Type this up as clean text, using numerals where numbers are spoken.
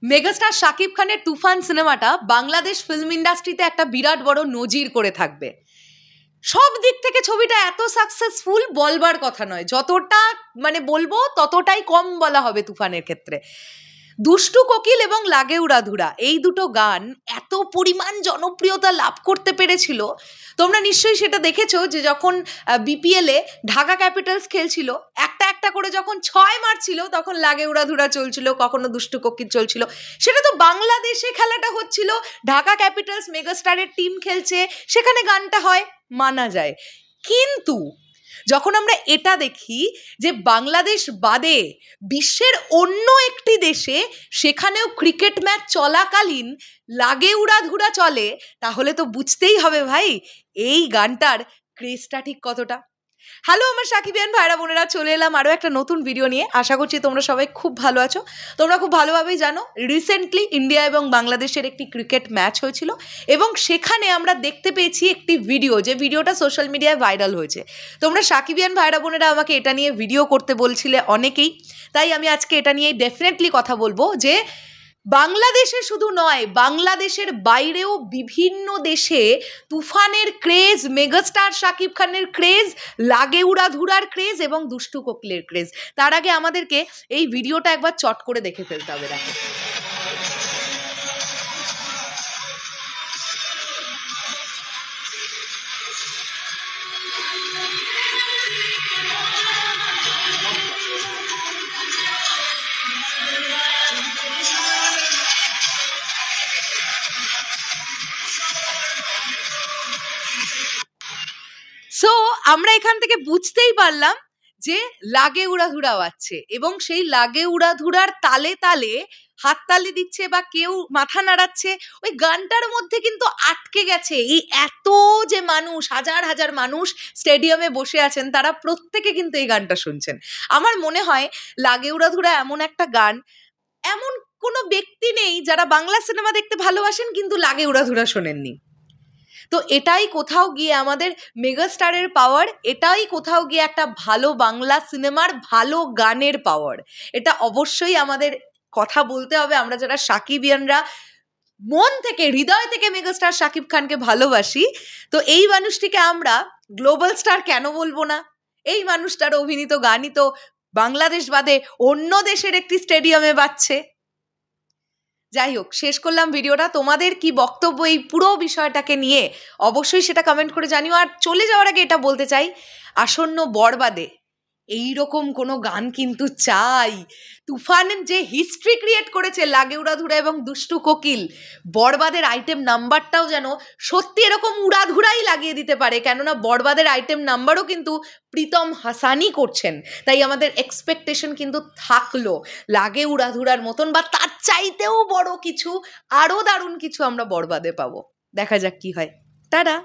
Megastar Shakib খানের তুফান সিনেমাটা Bangladesh film ইন্ডাস্ট্রিতে একটা বিরাট বড় নজির করে থাকবে। সব দিক থেকে ছবিটা এত সাকসেসফুল বলবার কথা নয়, যতটা বলবো ততটাই কম বলা হবে তুফানের ক্ষেত্রে। দুষ্টু কোকিল এবং লাগে উড়াধুরা এই দুটো গান এত পরিমাণ জনপ্রিয়তা লাভ করতে পেরেছিল, তোমরা নিশ্চয়ই সেটা দেখেছো যে যখন বিপিএলে ঢাকা ক্যাপিটালস খেলছিল, একটা একটা করে যখন 6 মারছিল তখন লাগে উড়াধুরা চলছিল, কখনো দুষ্টু কোকিল চলছিল। সেটা তো বাংলাদেশে খেলাটা হচ্ছিল, ঢাকা ক্যাপিটালস মেগাস্টারের টিম খেলছে, সেখানে গানটা হয়, মানা যায়। কিন্তু যখন আমরা এটা দেখি যে বাংলাদেশ বাদে বিশ্বের অন্য একটি দেশে সেখানেও ক্রিকেট ম্যাচ চলাকালীন লাগে উড়াধুরা চলে, তাহলে তো বুঝতেই হবে ভাই এই গানটার ক্রেজটা ঠিক কতটা। হ্যালো আমার সাকিবিয়ান ভাইরা বোনেরা, চলে এলাম আরও একটা নতুন ভিডিও নিয়ে। আশা করছি তোমরা সবাই খুব ভালো আছো। তোমরা খুব ভালোভাবেই জানো রিসেন্টলি ইন্ডিয়া এবং বাংলাদেশের একটি ক্রিকেট ম্যাচ হয়েছিল এবং সেখানে আমরা দেখতে পেয়েছি একটি ভিডিও, যে ভিডিওটা সোশ্যাল মিডিয়ায় ভাইরাল হয়েছে। তোমরা সাকিবিয়ান ভাইরা বোনেরা আমাকে এটা নিয়ে ভিডিও করতে বলছিলে অনেকেই, তাই আমি আজকে এটা নিয়ে ডেফিনেটলি কথা বলবো যে বাংলাদেশে শুধু নয়, বাংলাদেশের বাইরেও বিভিন্ন দেশে তুফানের ক্রেজ, মেগাস্টার শাকিব খানের ক্রেজ, লাগে উড়াধুরার ক্রেজ এবং দুষ্টু কোকিলের ক্রেজ। তার আগে আমাদেরকে এই ভিডিওটা একবার চট করে দেখে ফেলতে হবে। দেখো, সো আমরা এখান থেকে বুঝতেই পারলাম যে লাগে উড়াধুরা আছে এবং সেই লাগে উড়াধুরার তালে তালে হাততালি দিচ্ছে বা কেউ মাথা নাড়াচ্ছে। ওই গানটার মধ্যে কিন্তু আটকে গেছে এই এত যে মানুষ, হাজার হাজার মানুষ স্টেডিয়ামে বসে আছেন, তারা প্রত্যেকে কিন্তু এই গানটা শুনছেন। আমার মনে হয় লাগে উড়াধুরা এমন একটা গান, এমন কোনো ব্যক্তি নেই যারা বাংলা সিনেমা দেখতে ভালোবাসেন কিন্তু লাগে উড়াধুরা শোনেননি। তো এটাই কোথাও গিয়ে আমাদের মেগাস্টারের পাওয়ার, এটাই কোথাও গিয়ে একটা ভালো বাংলা সিনেমার ভালো গানের পাওয়ার। এটা অবশ্যই আমাদের কথা বলতে হবে। আমরা যারা সাকিবিয়ানরা মন থেকে, হৃদয় থেকে মেগাস্টার শাকিব খানকে ভালোবাসি, তো এই মানুষটিকে আমরা গ্লোবাল স্টার কেন বলবো না? এই মানুষটার অভিনীত গানই তো বাংলাদেশ বাদে অন্য দেশের একটি স্টেডিয়ামে বাজছে। যাই হোক, শেষ করলাম ভিডিওটা। তোমাদের কি বক্তব্য এই পুরো বিষয়টাকে নিয়ে অবশ্যই সেটা কমেন্ট করে জানিও। আর চলে যাওয়ার আগে এটা বলতে চাই, আসন্ন বরবাদে এইরকম কোনো গান কিন্তু চাই। তুফান যে হিস্ট্রি ক্রিয়েট করেছে লাগে উড়াধুরা এবং দুষ্টু কোকিল, বরবাদের আইটেম নাম্বারটাও যেন সত্যি এরকম উড়াধুরাই লাগিয়ে দিতে পারে, কেননা বরবাদের আইটেম নাম্বারও কিন্তু প্রীতম হাসানই করছেন। তাই আমাদের এক্সপেকটেশন কিন্তু থাকলো লাগে উড়াধুরার মতন বা তার চাইতেও বড় কিছু, আরও দারুণ কিছু আমরা বরবাদে পাবো। দেখা যাক কি হয়। টাটা।